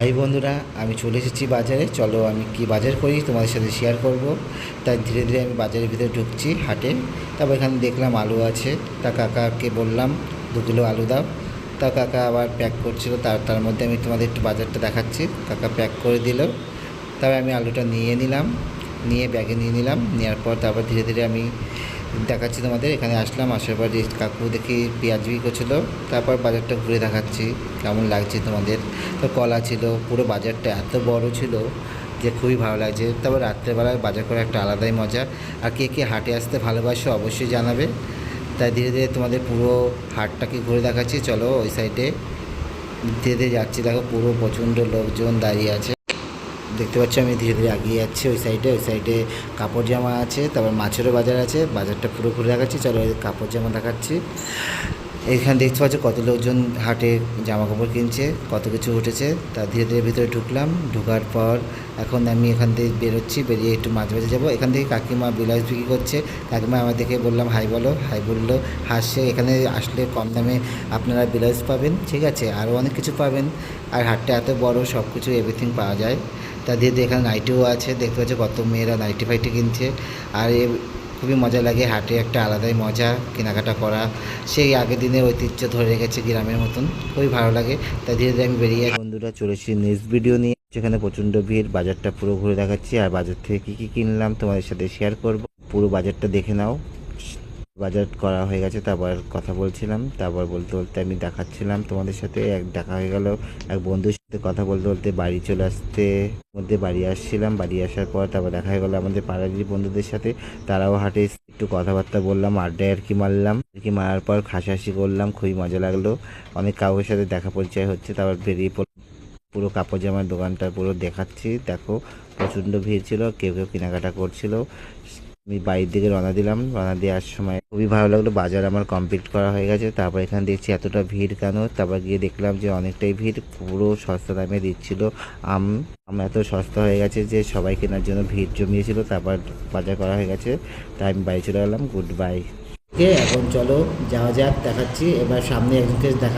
এই বন্ধুরা, আমি চলে এসেছি বাজারে। চলো আমি কি বাজার করি তোমাদের সাথে শেয়ার করব। তাই ধীরে ধীরে আমি বাজারের ভিতরে ঢুকছি, হাটে। তারপর এখানে দেখলাম আলু আছে। তা কাকাকে বললাম 2 কিলো আলু দাও। তা কাকা আবার প্যাক করছিল, তার মধ্যে আমি তোমাদের একটু বাজারটা দেখাচ্ছি। কাকা প্যাক করে দিল। তবে আমি আলুটা নিয়ে নিলাম, নিয়ে ব্যাগে নিয়ে নিলাম। নেওয়ার পর তারপর ধীরে ধীরে আমি দেখাচ্ছি তোমাদের। এখানে আসলাম, আসার পর যে কাকু দেখি পেঁয়াজ বিক্রি করছিলো। তারপর বাজারটা ঘুরে দেখাচ্ছি কেমন লাগছে তোমাদের। তো কলা ছিল, পুরো বাজারটা এত বড় ছিল যে খুবই ভালো লাগছে। তারপর রাত্রেবেলায় বাজার করে একটা আলাদাই মজা। আর কে কে হাটে আসতে ভালোবাসো অবশ্যই জানাবে। তাই ধীরে ধীরে তোমাদের পুরো হাটটাকে ঘুরে দেখাচ্ছি। চলো ওই সাইডে ধীরে ধীরে যাচ্ছি। দেখো পুরো প্রচণ্ড লোকজন দাঁড়িয়ে আছে, দেখতে পাচ্ছি। আমি ধীরে ধীরে এগিয়ে যাচ্ছি ওই সাইডে কাপড় জামা আছে, তারপর মাছেরও বাজার আছে। বাজারটা পুরো ঘুরে দেখাচ্ছি। চলো কাপড় জামা দেখাচ্ছি। এখানে দেখতে পাচ্ছ কত লোকজন হাটে জামা কাপড় কিনছে, কত কিছু উঠেছে। তা ধীরে ধীরে ভিতরে ঢুকলাম। ঢোকার পর এখন আমি এখান থেকে বেরোচ্ছি, বেরিয়ে একটু মাঝে মাঝে যাবো। এখান থেকে কাকিমা ব্লাউজ বিক্রি করছে। কাকিমা আমার দেখে বললাম হাই বলো, হাই বললো, হাসছে। এখানে আসলে কম দামে আপনারা ব্লাউজ পাবেন, ঠিক আছে, আরও অনেক কিছু পাবেন। আর হাটটা এত বড়, সব কিছু এভরিথিং পাওয়া যায়। তা ধীরে ধীরে এখানে নাইটিও আছে, দেখতে পাচ্ছ কত মেয়েরা নাইটি ফাইটি কিনছে। আর খুবই মজা লাগে হাটে, একটা আলাদাই মজা কেনাকাটা করা। সেই আগের দিনের ঐতিহ্য ধরে রেখেছে গ্রামের মতন, খুবই ভালো লাগে। তাই ধীরে ধীরে আমি বেরিয়ে বন্ধুরা চলেছি নেক্সট ভিডিও নিয়ে। সেখানে প্রচণ্ড ভিড়, বাজারটা পুরো ঘুরে দেখাচ্ছি। আর বাজার থেকে কী কী কিনলাম তোমাদের সাথে শেয়ার করব। পুরো বাজারটা দেখে নাও। বাজার করা হয়ে গেছে, তারপর কথা বলছিলাম। তারপর বলতে বলতে আমি দেখাচ্ছিলাম তোমাদের সাথে। দেখা হয়ে গেল এক বন্ধুর সাথে, কথা বলতে বলতে বাড়ি চলে আসতে মধ্যে বাড়ি আসছিলাম। বাড়ি আসার পর তারপর দেখা হয়ে গেলো আমাদের পাড়ারই বন্ধুদের সাথে। তারাও হাটে একটু কথাবার্তা বললাম, আড্ডায় আর কি মারলাম। আর কি মারার পর হাসাহাসি করলাম, খুবই মজা লাগলো। অনেক কাউকের সাথে দেখা পরিচয় হচ্ছে। তারপর বেরিয়ে পুরো কাপড় জামার দোকানটা পুরো দেখাচ্ছি। দেখো প্রচণ্ড ভিড় ছিল, কেউ কেউ কেনাকাটা করছিল। আমি বাড়ির দিকে রওনা দিলাম। রওনা দেওয়ার সময় খুবই ভালো লাগলো। বাজার আমার কমপ্লিট করা হয়ে গেছে। তারপর এখানে দেখছি এতটা ভিড় কেন। তারপর গিয়ে দেখলাম যে অনেকটাই ভিড়, পুরো সস্তা দামে দিচ্ছিল আম। এত সস্তা হয়ে গেছে যে সবাই কেনার জন্য ভিড় জমিয়েছিল। তারপর বাজার করা হয়ে গেছে, তাই আমি বাড়ি চলে গেলাম। Good bye. এখন চলো যাওয়া যাক, দেখাচ্ছি। এবার সামনে একজনকে দেখা